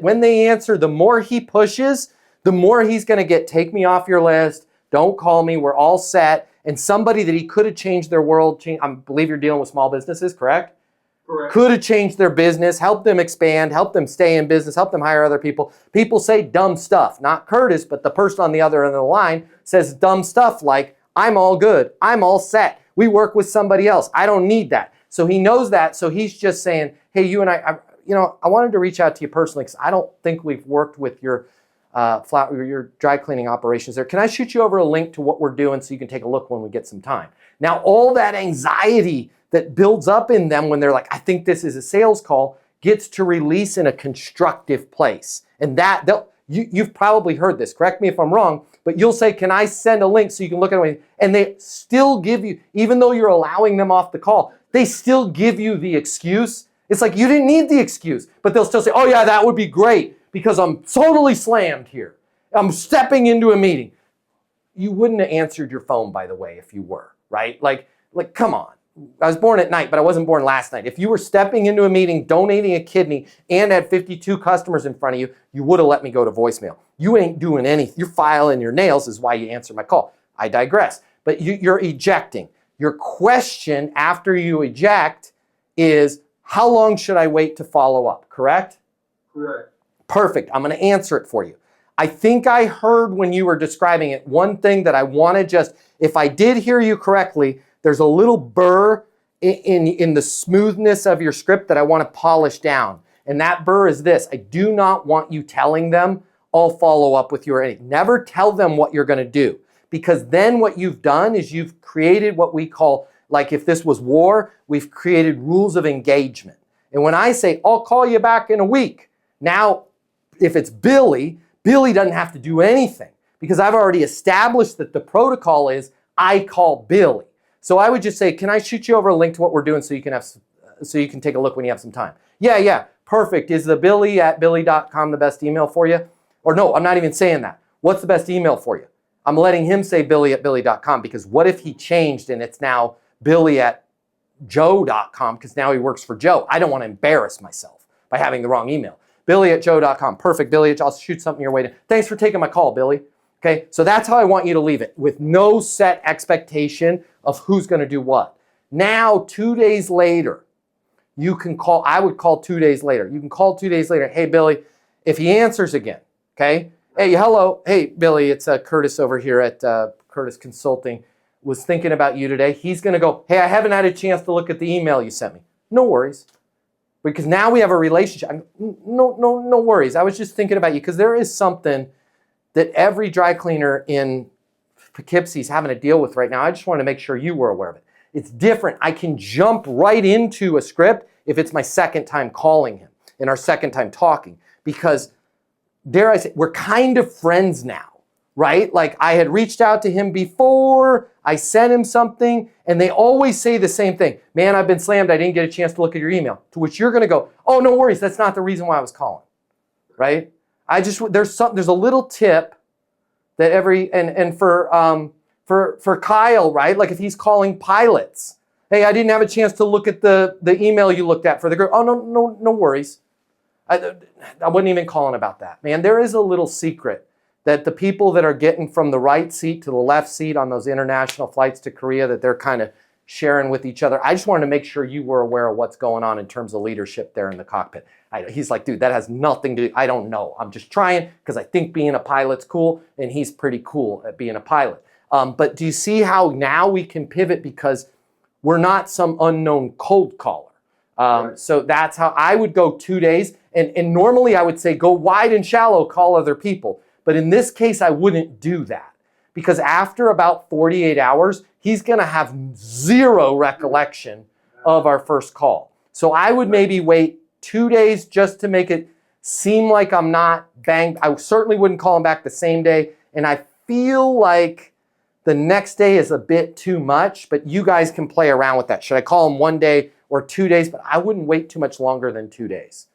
When they answer, the more he pushes, the more he's going to get, take me off your list, don't call me, we're all set. And somebody that he could have changed their world, I believe you're dealing with small businesses, correct? Correct. Could have changed their business, helped them expand, helped them stay in business, helped them hire other people. People say dumb stuff. Not Curtis, but the person on the other end of the line says dumb stuff like, I'm all good, I'm all set. We work with somebody else. I don't need that. So he knows that. So he's just saying, hey, you and I wanted to reach out to you personally because I don't think we've worked with your your dry cleaning operations there. Can I shoot you over a link to what we're doing so you can take a look when we get some time? Now, all that anxiety that builds up in them when they're like, I think this is a sales call, gets to release in a constructive place. And that, you've probably heard this, correct me if I'm wrong, but you'll say, can I send a link so you can look at it? And they still give you, even though you're allowing them off the call, they still give you the excuse. It's like, you didn't need the excuse, but they'll still say, oh yeah, that would be great because I'm totally slammed here. I'm stepping into a meeting. You wouldn't have answered your phone, by the way, if you were, right? Like, come on. I was born at night, but I wasn't born last night. If you were stepping into a meeting, donating a kidney, and had 52 customers in front of you, you would have let me go to voicemail. You ain't doing anything. You're filing your nails is why you answer my call. I digress. But you're ejecting. Your question after you eject is, how long should I wait to follow up, correct? Correct. Perfect. I'm going to answer it for you. I think I heard when you were describing it, one thing that I want to just, if I did hear you correctly, there's a little burr in the smoothness of your script that I want to polish down. And that burr is this. I do not want you telling them, I'll follow up with you or anything. Never tell them what you're going to do. Because then what you've done is you've created what we call, like if this was war, we've created rules of engagement. And when I say, I'll call you back in a week, now, if it's Billy doesn't have to do anything because I've already established that the protocol is I call Billy. So I would just say, can I shoot you over a link to what we're doing so you can take a look when you have some time? Yeah, perfect. Is the billy@billy.com the best email for you? Or no, I'm not even saying that. What's the best email for you? I'm letting him say billy@billy.com because what if he changed and it's now billy@joe.com because now he works for Joe. I don't want to embarrass myself by having the wrong email. Billy@joe.com. Perfect, Billy. I'll shoot something your way. Thanks for taking my call, Billy. Okay, so that's how I want you to leave it, with no set expectation of who's going to do what. Now, 2 days later, you can call. I would call 2 days later. You can call 2 days later. Hey, Billy, if he answers again, okay? Hey, hello. Hey, Billy, it's Curtis over here at Curtis Consulting. Was thinking about you today. He's going to go, hey, I haven't had a chance to look at the email you sent me. No worries. Because now we have a relationship. No worries. I was just thinking about you because there is something that every dry cleaner in Poughkeepsie is having to deal with right now. I just want to make sure you were aware of it. It's different. I can jump right into a script if it's my second time calling him and our second time talking because, dare I say, we're kind of friends now, right? Like I had reached out to him before, I sent him something, and they always say the same thing. Man, I've been slammed. I didn't get a chance to look at your email. To which you're going to go, oh, no worries. That's not the reason why I was calling, right? There's a little tip that for Kyle, right? Like if he's calling pilots, hey, I didn't have a chance to look at the email you looked at for the group. Oh, no worries. I wasn't even calling about that. Man, there is a little secret that the people that are getting from the right seat to the left seat on those international flights to Korea, that they're kind of sharing with each other. I just wanted to make sure you were aware of what's going on in terms of leadership there in the cockpit. He's like, dude, that has nothing to do. I don't know. I'm just trying because I think being a pilot's cool, and he's pretty cool at being a pilot. But do you see how now we can pivot because we're not some unknown cold caller? Right. So that's how I would go 2 days. And normally I would say go wide and shallow, call other people. But in this case, I wouldn't do that because after about 48 hours, he's going to have zero recollection of our first call. So I would maybe wait 2 days just to make it seem like I'm not banged. I certainly wouldn't call him back the same day. And I feel like the next day is a bit too much, but you guys can play around with that. Should I call him 1 day or 2 days? But I wouldn't wait too much longer than 2 days.